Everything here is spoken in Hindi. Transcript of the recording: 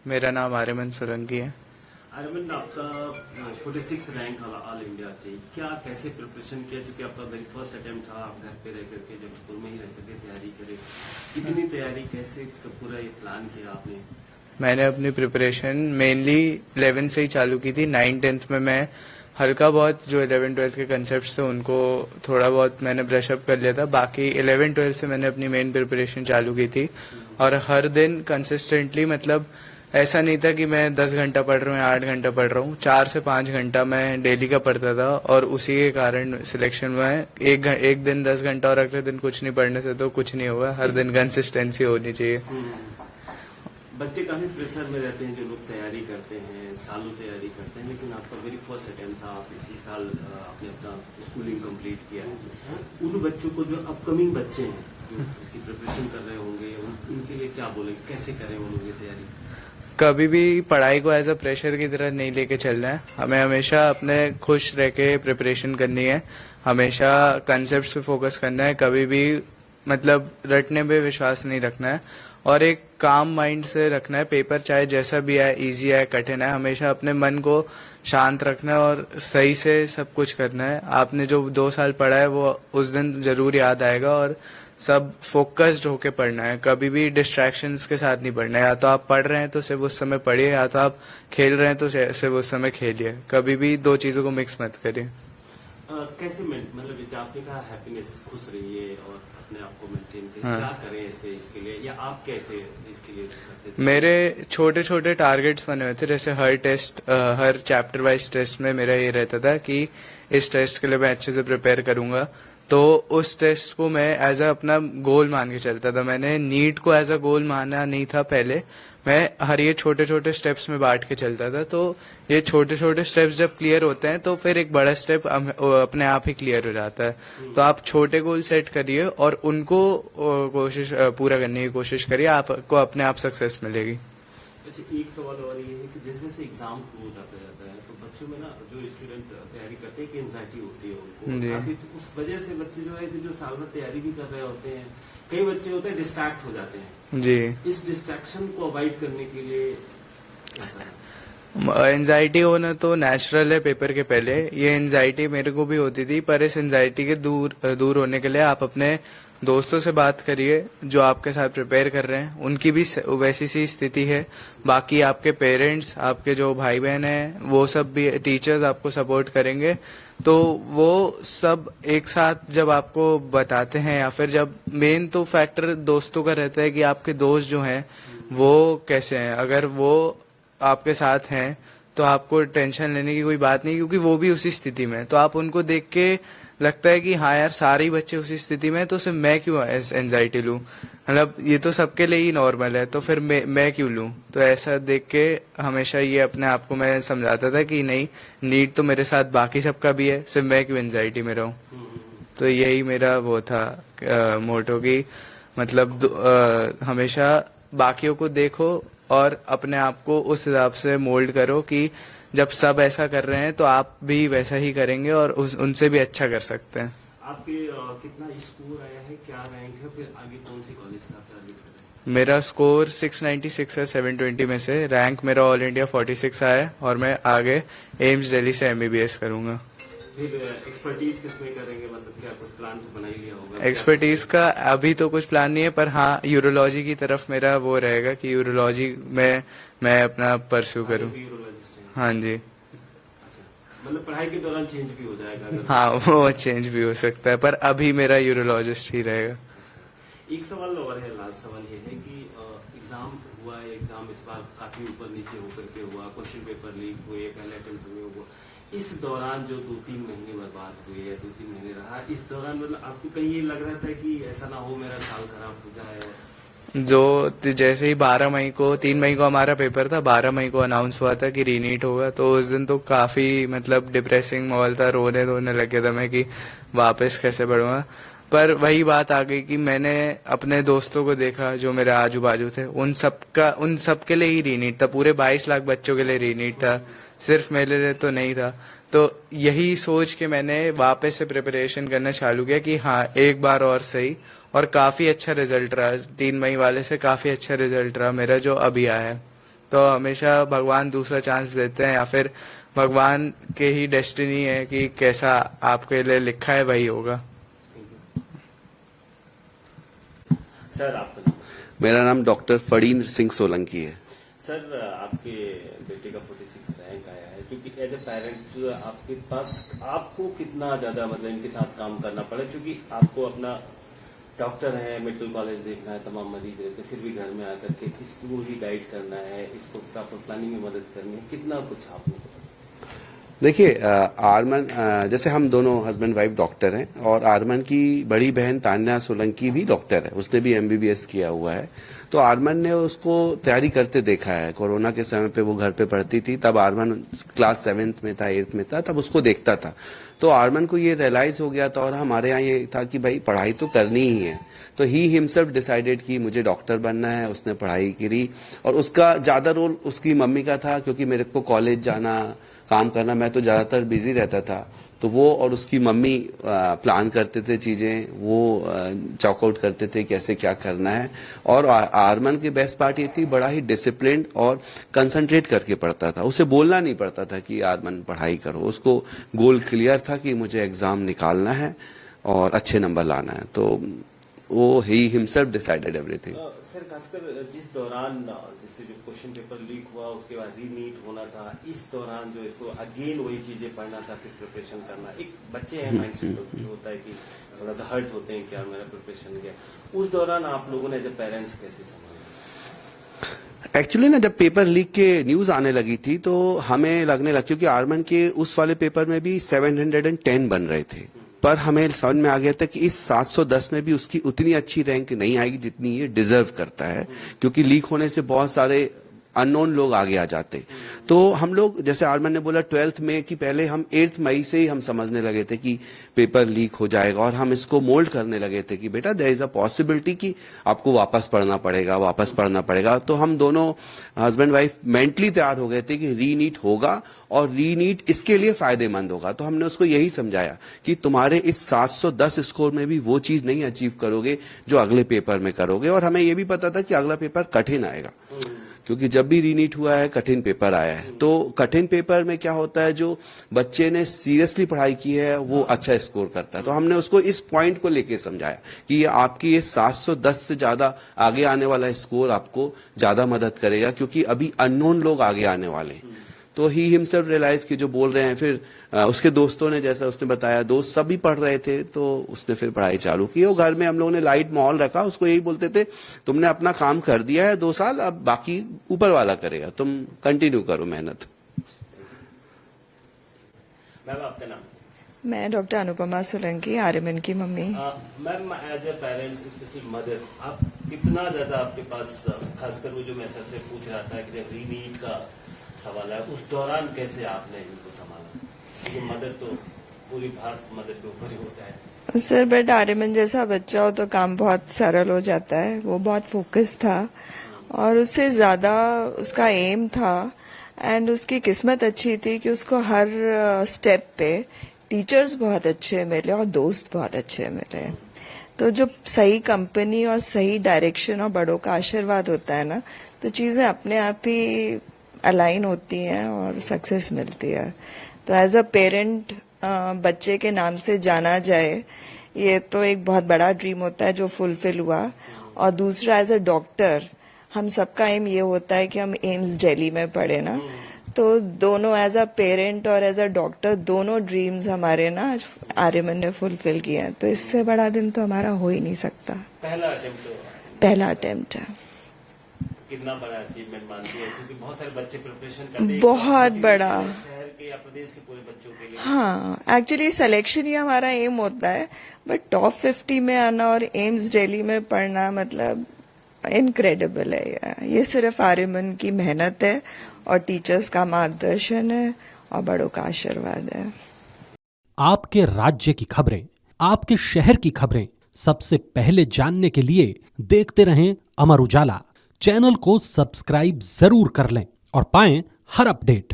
मेरा नाम आर्यमन सोलंकी है। आर्यमन, आपका 46 रैंक ऑल इंडिया थी, क्या कैसे प्रिपरेशन किया? क्योंकि आपका वेरी फर्स्ट अटेम्प्ट था, आप घर पे रह करके जब स्कूल में ही रह करके तैयारी करे, कितनी तैयारी, कैसे पूरा ये प्लान किया आपने? मैंने अपनी प्रिपरेशन मेनली 11 से ही चालू की थी। 9th-10th में मैं हल्का बहुत जो 11th-12th के कंसेप्ट थे उनको थोड़ा बहुत मैंने ब्रशअप कर लिया था। बाकी 11th-12th से मैंने अपनी मेन प्रिपरेशन चालू की थी और हर दिन कंसिस्टेंटली, मतलब ऐसा नहीं था कि मैं 10 घंटा पढ़ रहा हूँ या 8 घंटा पढ़ रहा हूँ। 4 से 5 घंटा मैं डेली का पढ़ता था और उसी के कारण सिलेक्शन में एक दिन 10 घंटा और अगले दिन कुछ नहीं पढ़ने से तो कुछ नहीं होगा। हर दिन कंसिस्टेंसी होनी चाहिए। बच्चे काफी प्रेशर में रहते हैं जो लोग तैयारी करते हैं, सालों तैयारी करते हैं, लेकिन आपका वेरी फर्स्ट अटेम्प्ट था, आप इसी साल आपने अपना स्कूलिंग कंप्लीट किया है। उन बच्चों को, जो अपकमिंग बच्चे हैं जो इसकी प्रिपरेशन कर रहे होंगे, उनके लिए क्या बोले, कैसे करें वो लोग ये तैयारी? कभी भी पढ़ाई को एज अ प्रेशर की तरह नहीं लेके चलना है। हमें हमेशा अपने खुश रह के प्रिपरेशन करनी है, हमेशा कंसेप्ट्स पे फोकस करना है, कभी भी मतलब रटने पे विश्वास नहीं रखना है और एक काम माइंड से रखना है। पेपर चाहे जैसा भी है, इजी है, कठिन है, हमेशा अपने मन को शांत रखना है और सही से सब कुछ करना है। आपने जो 2 साल पढ़ा है वो उस दिन जरूर याद आएगा और सब फोकस्ड होके पढ़ना है। कभी भी डिस्ट्रैक्शंस के साथ नहीं पढ़ना है। या तो आप पढ़ रहे हैं तो सिर्फ उस समय पढ़िए, या तो आप खेल रहे हैं तो सिर्फ उस समय खेलिए। कभी भी 2 चीजों को मिक्स मत करिए। कैसे मतलब जैसे आपने कहा हैप्पीनेस, खुश रहिए और अपने आप को मेंटेन करिए, हाँ। क्या करें ऐसे इसके लिए, या आप कैसे इसके लिए करते थे? मेरे छोटे छोटे टारगेट्स बने हुए थे। जैसे हर चैप्टर वाइज टेस्ट में मेरा ये रहता था कि इस टेस्ट के लिए मैं अच्छे से प्रिपेयर करूंगा, तो उस टेस्ट को मैं एज अ अपना गोल मान के चलता था। मैंने नीट को एज अ गोल माना नहीं था पहले। मैं हर ये छोटे छोटे स्टेप्स में बांट के चलता था। तो ये छोटे छोटे स्टेप्स जब क्लियर होते हैं तो फिर एक बड़ा स्टेप अपने आप ही क्लियर हो जाता है। तो आप छोटे गोल सेट करिए और उनको कोशिश पूरा करने की कोशिश करिए, आपको अपने आप सक्सेस मिलेगी। अच्छा, एक सवाल और ये है कि जैसे जैसे एग्जाम क्लोज आता जाता है तो बच्चों में ना, जो स्टूडेंट तैयारी करते हैं, कि एंजाइटी होती है उनको काफी, तो उस वजह से बच्चे जो है कि जो साल भर तैयारी भी कर रहे होते हैं, कई बच्चे होते हैं डिस्ट्रैक्ट हो जाते हैं जी। इस डिस्ट्रैक्शन को अवॉइड करने के लिए एंजाइटी होना तो नेचुरल है पेपर के पहले। ये एंजाइटी मेरे को भी होती थी, पर इस एंजाइटी के दूर होने के लिए आप अपने दोस्तों से बात करिए जो आपके साथ प्रिपेयर कर रहे हैं। उनकी भी वैसी सी स्थिति है। बाकी आपके पेरेंट्स, आपके जो भाई बहन हैं, वो सब भी, टीचर्स आपको सपोर्ट करेंगे। तो वो सब एक साथ जब आपको बताते हैं, या फिर जब मेन तो फैक्टर दोस्तों का रहता है कि आपके दोस्त जो हैं वो कैसे हैं। अगर वो आपके साथ हैं तो आपको टेंशन लेने की कोई बात नहीं, क्योंकि वो भी उसी स्थिति में है। तो आप उनको देख के लगता है कि हाँ यार, सारे ही बच्चे उसी स्थिति में है, तो सिर्फ मैं क्यों एंजाइटी लूं, मतलब ये तो सबके लिए ही नॉर्मल है, तो फिर मैं क्यों लूं। तो ऐसा देख के हमेशा ये अपने आप को मैं समझाता था कि नहीं, नीट तो मेरे साथ बाकी सबका भी है, सिर्फ मैं क्यों एंजाइटी में रहूं। तो यही मेरा वो था मोटो की, मतलब हमेशा बाकियों को देखो और अपने आप को उस हिसाब से मोल्ड करो कि जब सब ऐसा कर रहे हैं तो आप भी वैसा ही करेंगे और उनसे भी अच्छा कर सकते हैं। आपके कितना स्कोर आया है, क्या रैंक है, फिर आगे कौन सी कॉलेज का टारगेट करें? मेरा स्कोर 696 है 720 में से। रैंक मेरा ऑल इंडिया 46 आया है और मैं आगे एम्स दिल्ली से MBBS करूंगा। फिर एक्सपर्टीज किसमें करेंगे, मतलब क्या कुछ प्लान तो बना ही लिया होगा? एक्सपर्टीज का अभी तो कुछ प्लान नहीं है, पर हाँ यूरोलॉजी की तरफ मेरा वो रहेगा कि यूरोलॉजी में मैं अपना परस्यू करूँ। हाँ जी। अच्छा, मतलब पढ़ाई के दौरान चेंज भी हो जाएगा? हाँ, वो चेंज भी हो सकता है, पर अभी मेरा यूरोलॉजिस्ट ही रहेगा। एक सवाल और है, लास्ट सवाल ये है कि एग्जाम हुआ है, एग्जाम इस बार काफी ऊपर नीचे होकर के हुआ, क्वेश्चन पेपर लीक हुए, पहले अटेम्प्ट में हुआ। इस दौरान जो 2-3 महीने बर्बाद हुए या 2-3 महीने रहा, इस दौरान मतलब आपको कहीं ये लग रहा था कि ऐसा ना हो मेरा साल खराब हो जाए? जो जैसे ही 12 मई को, 3 मई को हमारा पेपर था, 12 मई को अनाउंस हुआ था कि रीनीट होगा, तो उस दिन तो काफी मतलब डिप्रेसिंग माहौल था, रोने लग गया था मैं कि वापस कैसे बढ़ूंगा। पर वही बात आ गई कि मैंने अपने दोस्तों को देखा जो मेरे आजू बाजू थे, उन सब के लिए ही रीनीट था, पूरे 22 लाख बच्चों के लिए रीनीट था, सिर्फ मेरे लिए तो नहीं था। तो यही सोच के मैंने वापस से प्रिपरेशन करना चालू किया कि हाँ, एक बार और सही, और काफी अच्छा रिजल्ट रहा। 3 मई वाले से काफी अच्छा रिजल्ट रहा मेरा जो अभी आया है। तो हमेशा भगवान दूसरा चांस देते हैं, या फिर भगवान के ही डेस्टिनी है कि कैसा आपके लिए लिखा है वही होगा। सर आपका नाम? मेरा नाम डॉक्टर फड़ींद्र सिंह सोलंकी है। सर आपके बेटे का 46 रैंक आया है, क्योंकि एज ए पेरेंट आपके पास आपको कितना ज्यादा मतलब इनके साथ काम करना पड़ा, क्योंकि आपको अपना डॉक्टर है, मेडिकल कॉलेज देखना है, तमाम मरीज रहते हैं, फिर भी घर में आकर के इसको भी गाइड करना है, इसको प्रॉपर प्लानिंग में मदद करनी है, कितना कुछ आपने? देखिए आरमन जैसे हम दोनों हस्बैंड वाइफ डॉक्टर हैं और आरमन की बड़ी बहन तान्या सोलंकी भी डॉक्टर है, उसने भी एमबीबीएस किया हुआ है। तो आरमन ने उसको तैयारी करते देखा है। कोरोना के समय पे वो घर पे पढ़ती थी, तब आरमन क्लास 7th में था, 8th में था, तब उसको देखता था। तो आरमन को ये रियलाइज हो गया था, और हमारे यहाँ ये था कि भाई पढ़ाई तो करनी ही है। तो ही हिमसेल्फ डिसाइडेड कि मुझे डॉक्टर बनना है। उसने पढ़ाई करी, और उसका ज्यादा रोल उसकी मम्मी का था, क्योंकि मेरे को कॉलेज जाना, काम करना, मैं तो ज्यादातर बिजी रहता था। तो वो और उसकी मम्मी प्लान करते थे चीजें, वो चॉकआउट करते थे कैसे क्या करना है। और आरमन की बेस्ट पार्ट ये थी, बड़ा ही डिसिप्लिन्ड और कंसंट्रेट करके पढ़ता था। उसे बोलना नहीं पड़ता था कि आरमन पढ़ाई करो, उसको गोल क्लियर था कि मुझे एग्जाम निकालना है और अच्छे नंबर लाना है। तो वो he himself decided everything. Sir खासकर जिस दौरान जैसे जो क्वेश्चन पेपर लीक हुआ, उसके बाद रीनीट होना था, इस दौरान जो इसको अगेन वही चीजें पढ़ना था, फिर प्रिपरेशन करना, एक बच्चे हैं माइंड सेट जो होता है कि थोड़ा सा हर्ट होते हैं, क्या मेरा प्रिपरेशन गया, उस दौरान आप लोगों ने जब पेरेंट्स कैसे संभाला? एक्चुअली ना, जब पेपर लीक के न्यूज आने लगी थी तो हमें लगने लगा, क्योंकि आरमन के उस वाले पेपर में भी 710 बन रहे थे, पर हमें समझ में आ गया था कि इस 710 में भी उसकी उतनी अच्छी रैंक नहीं आएगी जितनी ये डिजर्व करता है, क्योंकि लीक होने से बहुत सारे अननोन लोग आगे आ जाते। तो हम लोग, जैसे आरमन ने बोला 12th में, कि पहले हम 8 मई से ही हम समझने लगे थे कि पेपर लीक हो जाएगा, और हम इसको मोल्ड करने लगे थे कि बेटा देयर इज अ पॉसिबिलिटी कि आपको वापस पढ़ना पड़ेगा। तो हम दोनों हस्बैंड वाइफ मेंटली तैयार हो गए थे कि रीनीट होगा, और रीनीट इसके लिए फायदेमंद होगा। तो हमने उसको यही समझाया कि तुम्हारे इस 710 स्कोर में भी वो चीज नहीं अचीव करोगे जो अगले पेपर में करोगे। और हमें ये भी पता था कि अगला पेपर कठिन आएगा, क्योंकि जब भी रीनीट हुआ है कठिन पेपर आया है। तो कठिन पेपर में क्या होता है, जो बच्चे ने सीरियसली पढ़ाई की है वो अच्छा स्कोर करता है। तो हमने उसको इस पॉइंट को लेके समझाया कि ये आपकी ये 710 से ज्यादा आगे आने वाला स्कोर आपको ज्यादा मदद करेगा, क्योंकि अभी अननोन लोग आगे आने वाले हैं। तो ही हिमसेल्फ रियलाइज कि जो बोल रहे हैं। फिर उसके दोस्तों ने, जैसा उसने बताया, दोस्त सभी पढ़ रहे थे, तो उसने फिर पढ़ाई चालू की। और घर में हम लोगों ने लाइट माहौल रखा, उसको यही बोलते थे तुमने अपना काम कर दिया है 2 साल, अब बाकी ऊपर वाला करेगा, तुम कंटिन्यू करो मेहनत। मैम आपका नाम? मैं डॉक्टर अनुपमा सोलंकी, आर्यमन की mummy. Ma'am as a parents, specially mother, आप कितना ज्यादा आपके पास, खासकर वो जो मैं सबसे पूछ रहा था कि जब रीनीट का सवाल है, उस दौरान कैसे आपने इनको संभाला? क्योंकि मदर तो पूरी भारत मदर के ऊपर ही होता है। सर बट आर्यमन जैसा बच्चा हो तो काम बहुत सरल हो जाता है। वो बहुत फोकस था, और उससे ज्यादा उसका एम था, एंड उसकी किस्मत अच्छी थी कि उसको हर स्टेप पे टीचर्स बहुत अच्छे मिले और दोस्त बहुत अच्छे मिले। तो जब सही कंपनी और सही डायरेक्शन और बड़ों का आशीर्वाद होता है ना, तो चीजें अपने आप ही अलाइन होती हैं और सक्सेस मिलती है। तो एज अ पेरेंट बच्चे के नाम से जाना जाए, ये तो एक बहुत बड़ा ड्रीम होता है जो फुलफिल हुआ। और दूसरा, एज अ डॉक्टर, हम सबका एम ये होता है कि हम एम्स दिल्ली में पढ़े ना, तो दोनों एज अ पेरेंट और एज अ डॉक्टर दोनों ड्रीम्स हमारे ना आर्यमन ने फुलफिल किए हैं। तो इससे बड़ा दिन तो हमारा हो ही नहीं सकता। पहला अटेम्प्ट है। कितना बड़ा अचीवमेंट मानती है? क्योंकि बहुत सारे बच्चे प्रिपरेशन करते हैं, बहुत बड़ा, शहर के या प्रदेश के पूरे बच्चों के लिए। हाँ, एक्चुअली सिलेक्शन ही हमारा एम होता है, बट टॉप 50 में आना और एम्स दिल्ली में पढ़ना मतलब इनक्रेडिबल है। ये सिर्फ आर्यमन की मेहनत है, और टीचर्स का मार्गदर्शन है, और बड़ों का आशीर्वाद है। आपके राज्य की खबरें, आपके शहर की खबरें सबसे पहले जानने के लिए देखते रहें अमर उजाला। चैनल को सब्सक्राइब जरूर कर लें और पाएं हर अपडेट।